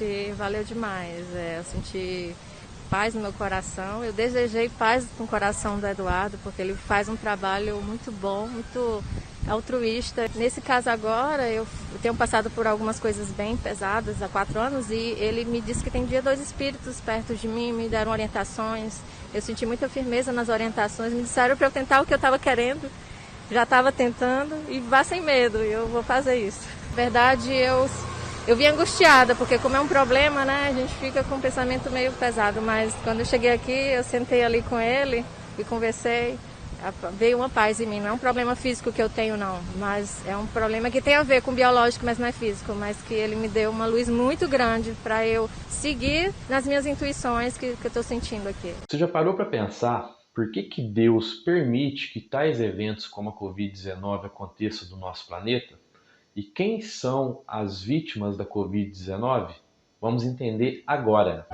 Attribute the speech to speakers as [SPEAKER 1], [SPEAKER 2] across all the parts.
[SPEAKER 1] E valeu demais. Eu senti paz no meu coração. Eu desejei paz no coração do Eduardo, porque ele faz um trabalho muito bom, muito altruísta. Nesse caso agora, eu tenho passado por algumas coisas bem pesadas há 4 anos e ele me disse que tem dia dois espíritos perto de mim, me deram orientações. Eu senti muita firmeza nas orientações, me disseram para eu tentar o que eu estava querendo. Já estava tentando e vá sem medo, eu vou fazer isso. Na verdade, eu vim angustiada, porque como é um problema, né, a gente fica com o pensamento meio pesado, mas quando eu cheguei aqui, eu sentei ali com ele e conversei, veio uma paz em mim. Não é um problema físico que eu tenho, não, mas é um problema que tem a ver com o biológico, mas não é físico, mas que ele me deu uma luz muito grande para eu seguir nas minhas intuições que eu estou sentindo aqui.
[SPEAKER 2] Você já parou para pensar por que Deus permite que tais eventos como a Covid-19 aconteçam no nosso planeta? E quem são as vítimas da Covid-19? Vamos entender agora.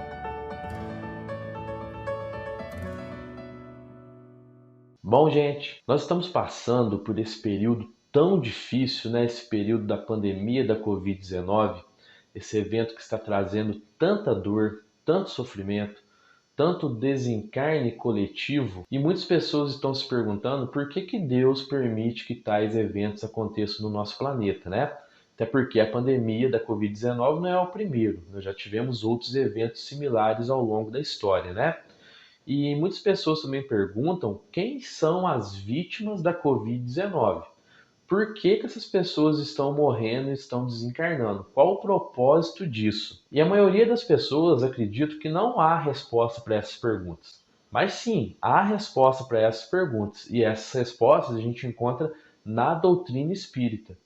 [SPEAKER 2] Bom, gente, nós estamos passando por esse período tão difícil, né? Esse período da pandemia da Covid-19, esse evento que está trazendo tanta dor, tanto sofrimento, tanto desencarne coletivo, e muitas pessoas estão se perguntando por que Deus permite que tais eventos aconteçam no nosso planeta, né? Até porque a pandemia da Covid-19 não é o primeiro, nós já tivemos outros eventos similares ao longo da história, né? E muitas pessoas também perguntam quem são as vítimas da Covid-19. Por que essas pessoas estão morrendo e estão desencarnando? Qual o propósito disso? E a maioria das pessoas acredita que não há resposta para essas perguntas. Mas sim, há resposta para essas perguntas. E essas respostas a gente encontra na doutrina espírita.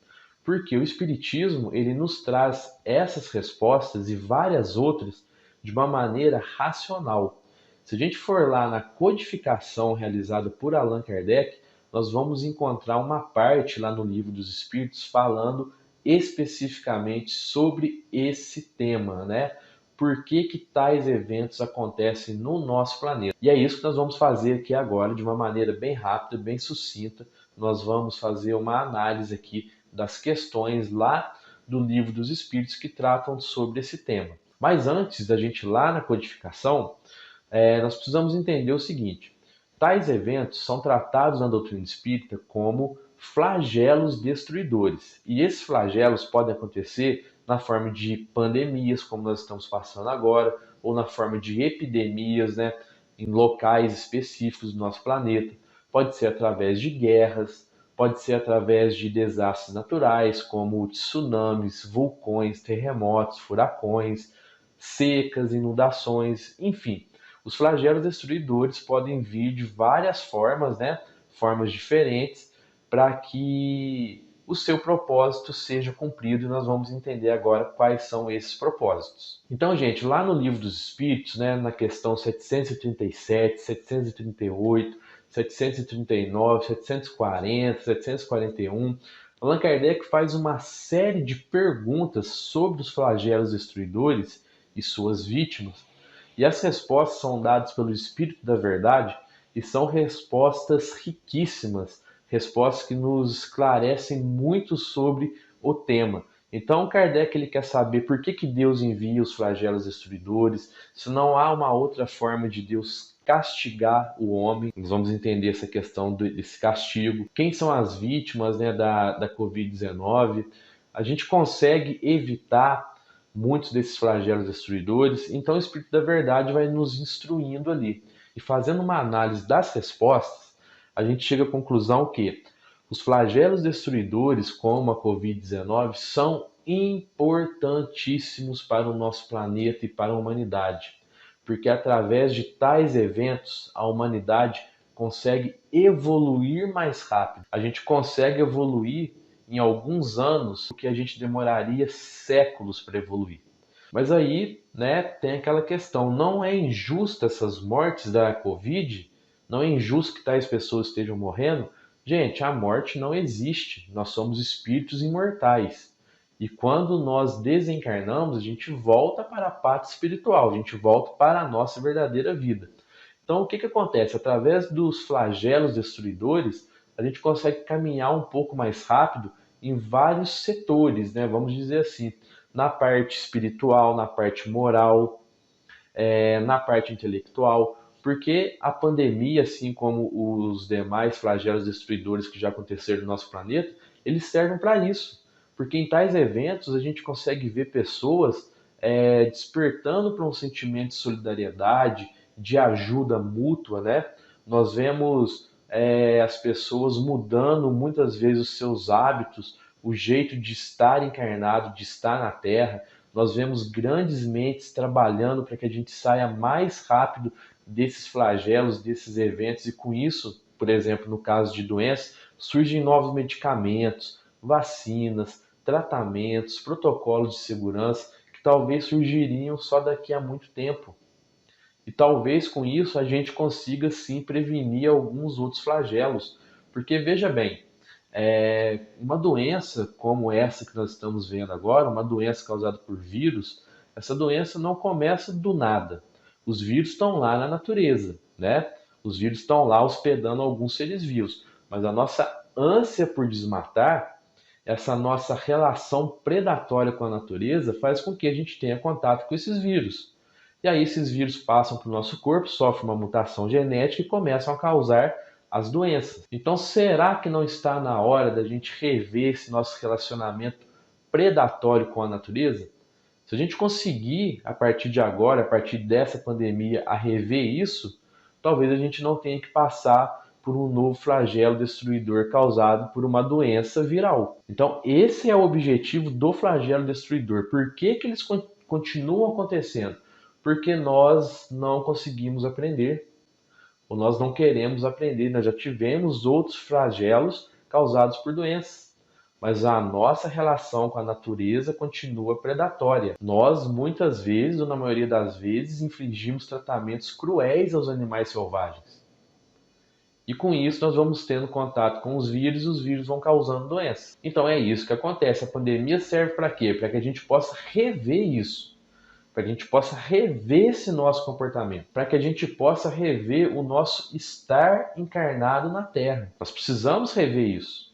[SPEAKER 2] Porque o espiritismo, ele nos traz essas respostas e várias outras de uma maneira racional. Se a gente for lá na codificação realizada por Allan Kardec, nós vamos encontrar uma parte lá no Livro dos Espíritos falando especificamente sobre esse tema, né? Por que tais eventos acontecem no nosso planeta? E é isso que nós vamos fazer aqui agora, de uma maneira bem rápida, bem sucinta. Nós vamos fazer uma análise aqui das questões lá do Livro dos Espíritos que tratam sobre esse tema. Mas antes da gente ir lá na codificação, nós precisamos entender o seguinte: tais eventos são tratados na doutrina espírita como flagelos destruidores. E esses flagelos podem acontecer na forma de pandemias, como nós estamos passando agora, ou na forma de epidemias, né, em locais específicos do nosso planeta. Pode ser através de guerras, pode ser através de desastres naturais, como tsunamis, vulcões, terremotos, furacões, secas, inundações, enfim. Os flagelos destruidores podem vir de várias formas, né? Formas diferentes, para que o seu propósito seja cumprido, e nós vamos entender agora quais são esses propósitos. Então, gente, lá no Livro dos Espíritos, né, na questão 737, 738, 739, 740, 741, Allan Kardec faz uma série de perguntas sobre os flagelos destruidores e suas vítimas, e as respostas são dadas pelo Espírito da Verdade e são respostas riquíssimas, respostas que nos esclarecem muito sobre o tema. Então, Kardec ele quer saber por que Deus envia os flagelos destruidores, se não há uma outra forma de Deus castigar o homem. Nós vamos entender essa questão desse castigo. Quem são as vítimas, né, da Covid-19? A gente consegue evitar muitos desses flagelos destruidores, então o Espírito da Verdade vai nos instruindo ali. E fazendo uma análise das respostas, a gente chega à conclusão que os flagelos destruidores, como a Covid-19, são importantíssimos para o nosso planeta e para a humanidade, porque através de tais eventos a humanidade consegue evoluir mais rápido. A gente consegue evoluir em alguns anos o que a gente demoraria séculos para evoluir. Mas aí, né, tem aquela questão, não é injusto essas mortes da Covid? Não é injusto que tais pessoas estejam morrendo? Gente, a morte não existe. Nós somos espíritos imortais. E quando nós desencarnamos, a gente volta para a pátria espiritual, a gente volta para a nossa verdadeira vida. Então, o que acontece? Através dos flagelos destruidores, a gente consegue caminhar um pouco mais rápido em vários setores, né? Vamos dizer assim. na parte espiritual, na parte moral, na parte intelectual, porque a pandemia, assim como os demais flagelos destruidores que já aconteceram no nosso planeta, eles servem para isso. Porque em tais eventos a gente consegue ver pessoas despertando para um sentimento de solidariedade, de ajuda mútua, né? Nós vemos as pessoas mudando muitas vezes os seus hábitos, o jeito de estar encarnado, de estar na Terra. Nós vemos grandes mentes trabalhando para que a gente saia mais rápido desses flagelos, desses eventos, e com isso, por exemplo, no caso de doenças, surgem novos medicamentos, vacinas, tratamentos, protocolos de segurança que talvez surgiriam só daqui a muito tempo. E talvez com isso a gente consiga sim prevenir alguns outros flagelos. Porque veja bem, uma doença como essa que nós estamos vendo agora, uma doença causada por vírus, essa doença não começa do nada. Os vírus estão lá na natureza, né? Os vírus estão lá hospedando alguns seres vivos. Mas a nossa ânsia por desmatar, essa nossa relação predatória com a natureza, faz com que a gente tenha contato com esses vírus. E aí esses vírus passam para o nosso corpo, sofrem uma mutação genética e começam a causar as doenças. Então, será que não está na hora da gente rever esse nosso relacionamento predatório com a natureza? Se a gente conseguir, a partir de agora, a partir dessa pandemia, a rever isso, talvez a gente não tenha que passar por um novo flagelo destruidor causado por uma doença viral. Então, esse é o objetivo do flagelo destruidor. Por que que eles continuam acontecendo? Porque nós não conseguimos aprender, ou nós não queremos aprender. Nós já tivemos outros flagelos causados por doenças, mas a nossa relação com a natureza continua predatória. Nós, muitas vezes, ou na maioria das vezes, infligimos tratamentos cruéis aos animais selvagens. E com isso nós vamos tendo contato com os vírus e os vírus vão causando doenças. Então é isso que acontece. A pandemia serve para quê? Para que a gente possa rever isso. Para que a gente possa rever esse nosso comportamento, para que a gente possa rever o nosso estar encarnado na Terra. Nós precisamos rever isso.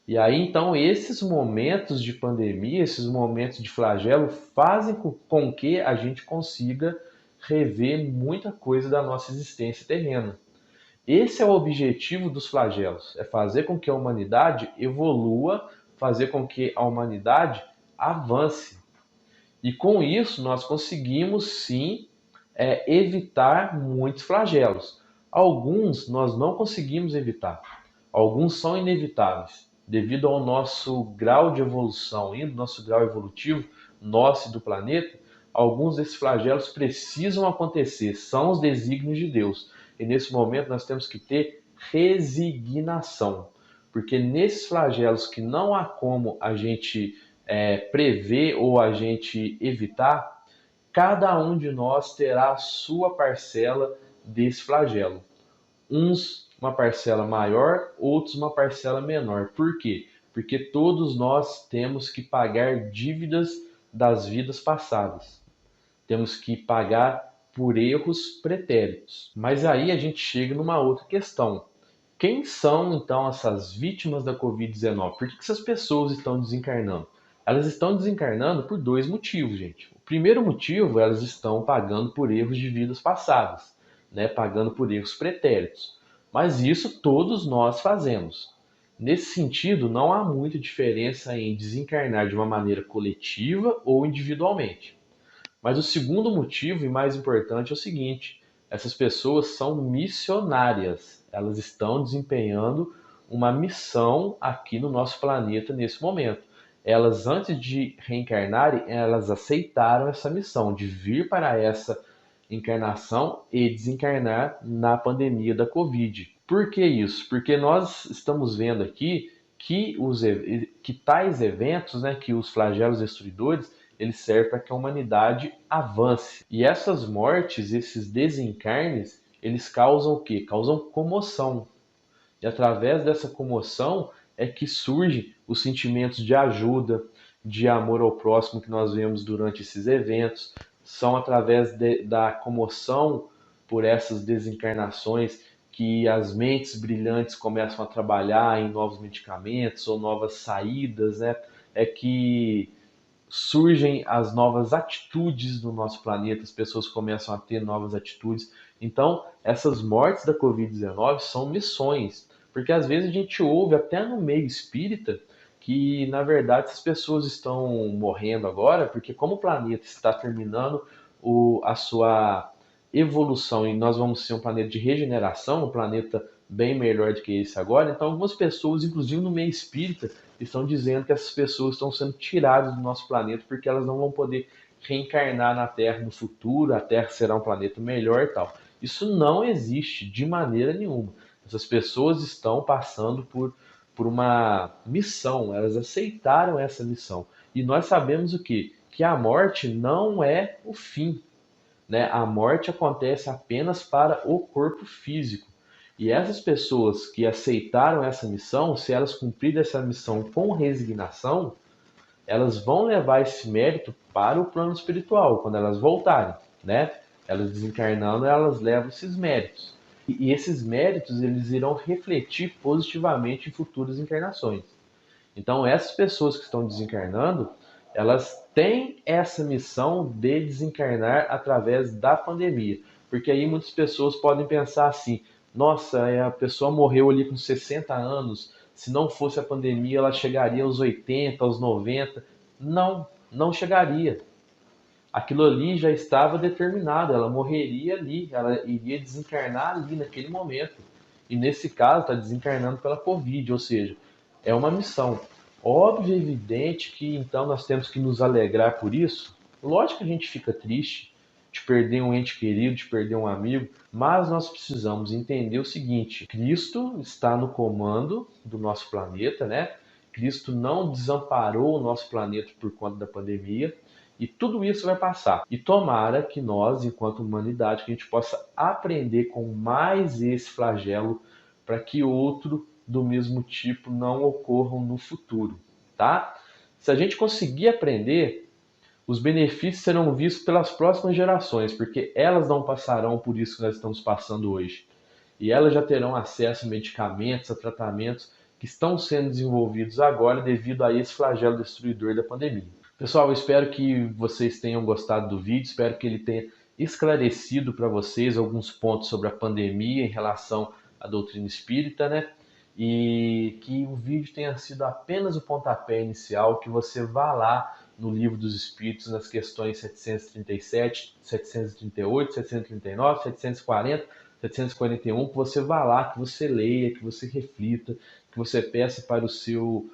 [SPEAKER 2] E aí, então, esses momentos de pandemia, esses momentos de flagelo, fazem com que a gente consiga rever muita coisa da nossa existência terrena. Esse é o objetivo dos flagelos, é fazer com que a humanidade evolua, fazer com que a humanidade avance. E com isso nós conseguimos sim evitar muitos flagelos. Alguns nós não conseguimos evitar. Alguns são inevitáveis, devido ao nosso grau de evolução e do nosso grau evolutivo, nosso e do planeta. Alguns desses flagelos precisam acontecer, são os desígnios de Deus. E nesse momento nós temos que ter resignação, porque nesses flagelos que não há como a gente prever ou a gente evitar, cada um de nós terá a sua parcela desse flagelo. Uns uma parcela maior, outros uma parcela menor. Por quê? Porque todos nós temos que pagar dívidas das vidas passadas. Temos que pagar por erros pretéritos. Mas aí a gente chega numa outra questão. Quem são então essas vítimas da Covid-19? Por que essas pessoas estão desencarnando? Elas estão desencarnando por dois motivos, gente. O primeiro motivo, elas estão pagando por erros de vidas passadas, né? Pagando por erros pretéritos. Mas isso todos nós fazemos. Nesse sentido, não há muita diferença em desencarnar de uma maneira coletiva ou individualmente. Mas o segundo motivo, e mais importante, é o seguinte: essas pessoas são missionárias. Elas estão desempenhando uma missão aqui no nosso planeta nesse momento. Elas, antes de reencarnarem, elas aceitaram essa missão de vir para essa encarnação e desencarnar na pandemia da Covid. Por que isso? Porque nós estamos vendo aqui que tais eventos, né, que os flagelos destruidores, ele serve para que a humanidade avance. E essas mortes, esses desencarnes, eles causam o quê? Causam comoção. E através dessa comoção é que surgem os sentimentos de ajuda, de amor ao próximo que nós vemos durante esses eventos. São através da comoção por essas desencarnações que as mentes brilhantes começam a trabalhar em novos medicamentos ou novas saídas, né? É que surgem as novas atitudes no nosso planeta, as pessoas começam a ter novas atitudes. Então, essas mortes da Covid-19 são missões, porque às vezes a gente ouve até no meio espírita que, na verdade, essas pessoas estão morrendo agora, porque como o planeta está terminando a sua evolução e nós vamos ser um planeta de regeneração, um planeta bem melhor do que esse agora, então algumas pessoas, inclusive no meio espírita, estão dizendo que essas pessoas estão sendo tiradas do nosso planeta porque elas não vão poder reencarnar na Terra no futuro, a Terra será um planeta melhor e tal. Isso não existe de maneira nenhuma. Essas pessoas estão passando por uma missão, elas aceitaram essa missão. E nós sabemos o quê? Que a morte não é o fim, né? A morte acontece apenas para o corpo físico. E essas pessoas que aceitaram essa missão, se elas cumprirem essa missão com resignação, elas vão levar esse mérito para o plano espiritual, quando elas voltarem, né? Elas desencarnando, elas levam esses méritos. E esses méritos, eles irão refletir positivamente em futuras encarnações. Então, essas pessoas que estão desencarnando, elas têm essa missão de desencarnar através da pandemia. Porque aí muitas pessoas podem pensar assim: nossa, a pessoa morreu ali com 60 anos, se não fosse a pandemia, ela chegaria aos 80, aos 90. Não, não chegaria. Aquilo ali já estava determinado, ela morreria ali, ela iria desencarnar ali naquele momento. E nesse caso está desencarnando pela Covid, ou seja, é uma missão. Óbvio e evidente que então nós temos que nos alegrar por isso. Lógico que a gente fica triste de perder um ente querido, de perder um amigo, mas nós precisamos entender o seguinte: Cristo está no comando do nosso planeta, né? Cristo não desamparou o nosso planeta por conta da pandemia. E tudo isso vai passar. E tomara que nós, enquanto humanidade, que a gente possa aprender com mais esse flagelo para que outro do mesmo tipo não ocorram no futuro, tá? Se a gente conseguir aprender, os benefícios serão vistos pelas próximas gerações, porque elas não passarão por isso que nós estamos passando hoje. E elas já terão acesso a medicamentos, a tratamentos que estão sendo desenvolvidos agora devido a esse flagelo destruidor da pandemia. Pessoal, eu espero que vocês tenham gostado do vídeo, espero que ele tenha esclarecido para vocês alguns pontos sobre a pandemia em relação à doutrina espírita, né? E que o vídeo tenha sido apenas o pontapé inicial, que você vá lá no Livro dos Espíritos, nas questões 737, 738, 739, 740, 741, que você vá lá, que você leia, que você reflita, que você peça para o seu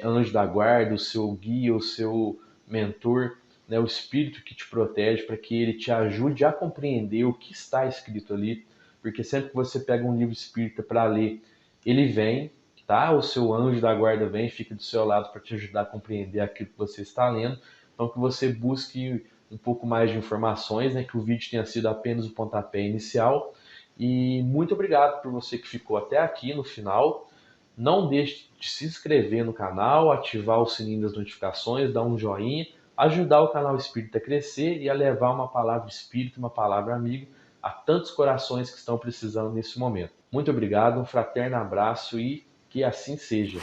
[SPEAKER 2] anjo da guarda, o seu guia, o seu mentor, né, o espírito que te protege, para que ele te ajude a compreender o que está escrito ali, porque sempre que você pega um livro espírita para ler, ele vem, tá? O seu anjo da guarda vem, fica do seu lado para te ajudar a compreender aquilo que você está lendo. Então que você busque um pouco mais de informações, né, que o vídeo tenha sido apenas o pontapé inicial. E muito obrigado por você que ficou até aqui no final. Não deixe de se inscrever no canal, ativar o sininho das notificações, dar um joinha, ajudar o canal Espírita a crescer e a levar uma palavra espírita, uma palavra amiga a tantos corações que estão precisando nesse momento. Muito obrigado, um fraterno abraço e que assim seja.